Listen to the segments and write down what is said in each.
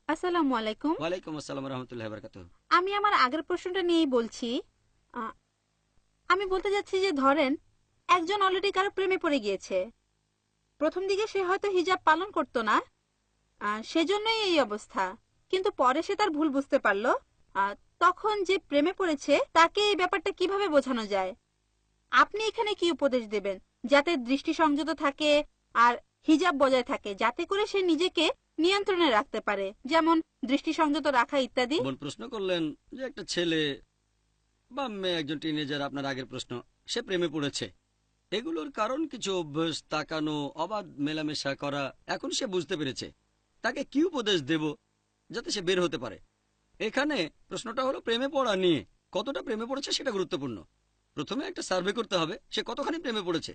আসসালামু আলাইকুম। ওয়ালাইকুম আসসালাম রহমতুল্লাহ বারকাতুহ। আমি আমার আগের প্রশ্নটা নিয়েই বলছি। আ, আমি বলতে যাচ্ছি যে ধরেন একজন অলরেডি কারো প্রেমে পড়ে গিয়েছে। প্রথম দিকে সে হয়তো হিজাব পালন করতো না, সেজন্যই এই অবস্থা। কিন্তু পরে সে তার ভুল বুঝতে পারলো। আ, তখন যে প্রেমে পড়েছে তাকে এই ব্যাপারটা কিভাবে বোঝানো যায়? আপনি এখানে কি উপদেশ দেবেন যাতে দৃষ্টি সংযত থাকে আর হিজাব বজায় থাকে, যাতে করে সে নিজেকে নিয়ন্ত্রণে রাখতে পারে, যেমন দৃষ্টি সংযত রাখা ইত্যাদি? বোন প্রশ্ন করলেন যে একটা ছেলে বা মেয়ে, একজন টিনেজার, আপনার আগের প্রশ্ন, সে প্রেমে পড়েছে। এগুলোর কারণ কিছু অভ্যাস, তাকানো, অবাধ মেলামেশা করা। এখন সে বুঝতে পেরেছে, তাকে কি উপদেশ দেব যাতে সে বের হতে পারে। এখানে প্রশ্নটা হলো প্রেমে পড়া নিয়ে। কতটা প্রেমে পড়েছে সেটা গুরুত্বপূর্ণ। প্রথমে একটা সার্ভে করতে হবে সে কতখানি প্রেমে পড়েছে,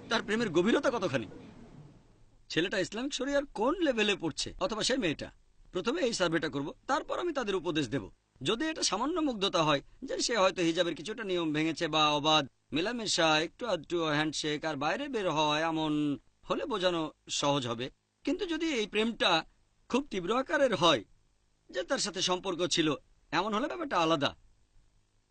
তার প্রেমের গভীরতা কতখানি, ছেলেটা ইসলামিক শরিয়ার কোন লেভেলে পড়ছে অথবা সে মেয়েটা। প্রথমে এই সার্ভেটা করব, তারপর আমি তাদের উপদেশ দেব। যদি এটা সামান্য মুগ্ধতা হয়, যে সে হয়তো হিজাবের কিছুটা নিয়ম ভেঙেছে বা অবাধ মেলামেশা, একটু আধটু হ্যান্ডশেক আর বাইরে বের হয়, এমন হলে বোঝানো সহজ হবে। কিন্তু যদি এই প্রেমটা খুব তীব্র আকারের হয়, যে তার সাথে সম্পর্ক ছিল, এমন হলে ব্যাপারটা আলাদা।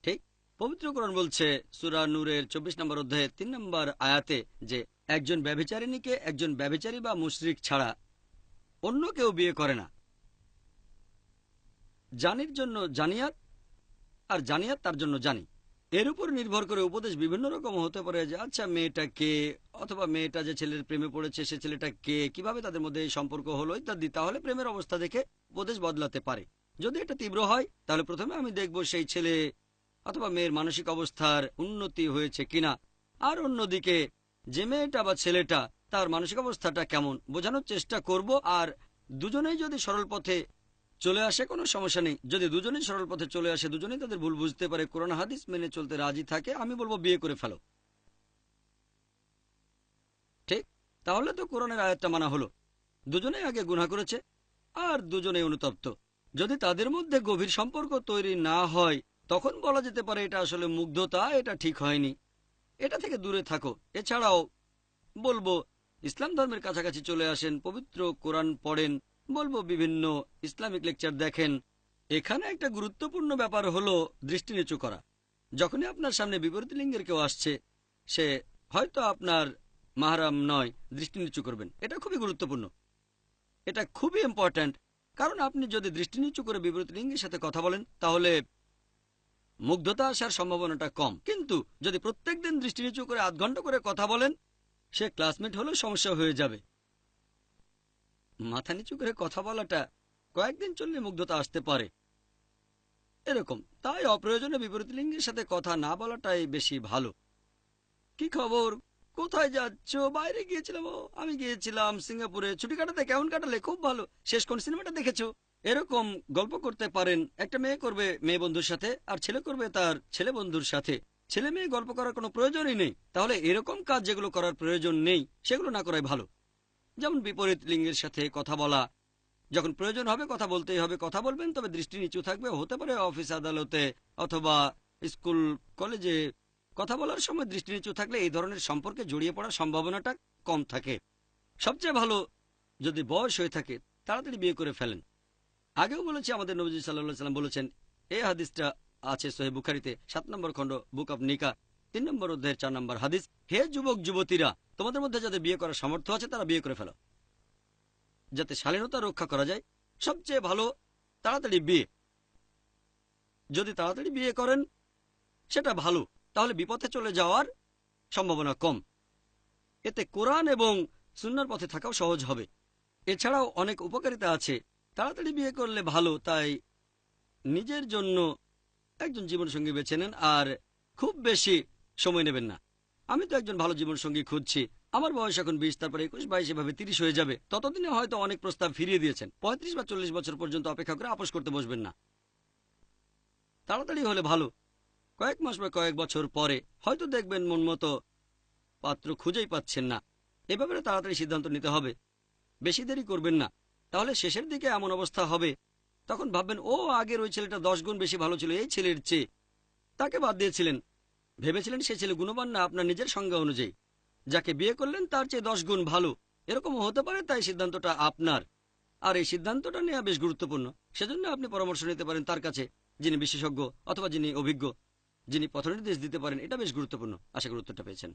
ঠিক, পবিত্র কোরআন বলছে সূরা নূরের 24 নম্বর অধ্যায়ে 3 নম্বর আয়াতে যে একজন ব্যভিচারিণীকে একজন ব্যভিচারী বা মুশরিক ছাড়া অন্য কেউ বিয়ে করে না। জানির জন্য জানিয়াত, আর জানিয়াত তার জন্য জানি। এর উপর নির্ভর করে উপদেশ বিভিন্ন রকম হতে পারে, যে আচ্ছা মেয়েটা কে, অথবা মেয়েটা যে ছেলের প্রেমে পড়েছে সে ছেলেটা কে, কিভাবে তাদের মধ্যে এই সম্পর্ক হলো ইত্যাদি। তাহলে প্রেমের অবস্থা দেখে উপদেশ বদলাতে পারে। যদি এটা তীব্র হয় তাহলে প্রথমে আমি দেখব সেই ছেলে অথবা মেয়ের মানসিক অবস্থার উন্নতি হয়েছে কিনা, আর অন্যদিকে যে মেয়েটা বা ছেলেটা, তার মানসিক অবস্থাটা কেমন বোঝানোর চেষ্টা করব। আর দুজনেই যদি সরল পথে চলে আসে কোনো সমস্যা নেই। যদি দুজনেই সরল পথে চলে আসে, দুজনেই তাদের ভুল বুঝতে পারে, কোরআন হাদিস মেনে চলতে রাজি থাকে, আমি বলবো বিয়ে করে ফেলো। ঠিক, তাহলে তো কোরআনের আয়াতটা মানা হলো। দুজনেই আগে গুনাহ করেছে আর দুজনেই অনুতপ্ত। যদি তাদের মধ্যে গভীর সম্পর্ক তৈরি না হয়, তখন বলা যেতে পারে এটা আসলে মুগ্ধতা, এটা ঠিক হয়নি, এটা থেকে দূরে থাকো। এছাড়াও বলবো ইসলাম ধর্মের কাছাকাছি চলে আসেন, পবিত্র কোরআন পড়েন, বলবো বিভিন্ন ইসলামিক লেকচার দেখেন। এখানে একটা গুরুত্বপূর্ণ ব্যাপার হলো দৃষ্টি নিচু করা। যখনই আপনার সামনে বিপরীত লিঙ্গের কেউ আসছে, সে হয়তো আপনার মাহরাম নয়, দৃষ্টি নিচু করবেন। এটা খুবই গুরুত্বপূর্ণ, এটা খুবই ইম্পর্ট্যান্ট। কারণ আপনি যদি দৃষ্টি নিচু করে বিপরীত লিঙ্গের সাথে কথা বলেন, তাহলে মুগ্ধতা আসার সম্ভাবনাটা কম। কিন্তু যদি প্রত্যেকদিন দৃষ্টি নিচু করে আধ ঘন্টা করে কথা বলেন, সে ক্লাসমেট হলেও সমস্যা হয়ে যাবে। মাথা নিচু করে কথা বলাটা কয়েকদিন চললে মুগ্ধতা আসতে পারে, এরকম। তাই অপ্রয়োজনে বিপরীত লিঙ্গের সাথে কথা না বলাটাই বেশি ভালো। কি খবর, কোথায় যাচ্ছ? বাইরে গিয়েছিলাম। ও, আমি গিয়েছিলাম সিঙ্গাপুরে ছুটি কাটাতে। কেমন কাটালে? খুব ভালো। শেষ কোন সিনেমাটা দেখেছো? এরকম গল্প করতে পারেন। একটা মেয়ে করবে মেয়ে বন্ধুর সাথে, আর ছেলে করবে তার ছেলে বন্ধুর সাথে। ছেলে মেয়ে গল্প করার কোনো প্রয়োজনই নেই। তাহলে এরকম কাজ যেগুলো করার প্রয়োজন নেই সেগুলো না করাই ভালো। যেমন বিপরীত লিঙ্গের সাথে কথা বলা, যখন প্রয়োজন হবে কথা বলতেই হবে, কথা বলবেন, তবে দৃষ্টি নিচু থাকবে। হতে পারে অফিস আদালতে অথবা স্কুল কলেজে কথা বলার সময় দৃষ্টি নিচু থাকলে এই ধরনের সম্পর্কে জড়িয়ে পড়ার সম্ভাবনাটা কম থাকে। সবচেয়ে ভালো, যদি বয়স হয়ে থাকে, তাড়াতাড়ি বিয়ে করে ফেলেন। আগেও বলেছি, আমাদের নবীজি সাল্লাল্লাহু আলাইহি সাল্লাম বলেছেন, এই হাদিসটা আছে সহিহ বুখারীতে 7 নম্বর খণ্ড, বুক অব নিকা, 3 নম্বর অধ্যায়ের 4 নম্বর হাদিস, হে যুবক যুবতীরা, তোমাদের মধ্যে যাদের বিয়ে করার সামর্থ্য আছে তারা বিয়ে করে ফেলো, যাতে শালীনতা রক্ষা করা যায়। সবচেয়ে ভালো তাড়াতাড়ি বিয়ে। যদি তাড়াতাড়ি বিয়ে করেন সেটা ভালো, তাহলে বিপথে চলে যাওয়ার সম্ভাবনা কম। এতে কোরআন এবং সুন্নাহর পথে থাকাও সহজ হবে। এছাড়াও অনেক উপকারিতা আছে। তাড়াতাড়ি বিয়ে করলে ভালো, তাই নিজের জন্য একজন জীবনসঙ্গী বেছে নেন আর খুব বেশি সময় নেবেন না। আমি তো একজন ভালো জীবনসঙ্গী খুঁজছি। আমার বয়স এখন 20, তারপর 21, 22, এভাবে 30 হয়ে যাবে। ততদিনে হয়তো অনেক প্রস্তাব ফিরিয়ে দিয়েছেন। 35 বা 40 বছর পর্যন্ত অপেক্ষা করে আপোষ করতে বসবেন না। তাড়াতাড়ি হলে ভালো। কয়েক মাস বা কয়েক বছর পরে হয়তো দেখবেন মন মতো পাত্র খুঁজেই পাচ্ছেন না। এ ব্যাপারে তাড়াতাড়ি সিদ্ধান্ত নিতে হবে, বেশি দেরি করবেন না। তাহলে শেষের দিকে এমন অবস্থা হবে, তখন ভাববেন ও আগের ওই ছেলেটা 10 গুণ বেশি ভালো ছিল এই ছেলের চেয়ে। তাকে বাদ দিয়েছিলেন, ভেবেছিলেন সে ছেলে গুণবান না আপনার নিজের সংজ্ঞা অনুযায়ী। যাকে বিয়ে করলেন তার চেয়ে 10 গুণ ভালো, এরকম হতে পারে। তাই সিদ্ধান্তটা আপনার। আর এই সিদ্ধান্তটা নেওয়া বেশ গুরুত্বপূর্ণ। সেজন্য আপনি পরামর্শ নিতে পারেন তার কাছে, যিনি বিশেষজ্ঞ অথবা যিনি অভিজ্ঞ, যিনি পথনির্দেশ দিতে পারেন। এটা বেশ গুরুত্বপূর্ণ। আশা করি উত্তরটা পেয়েছেন।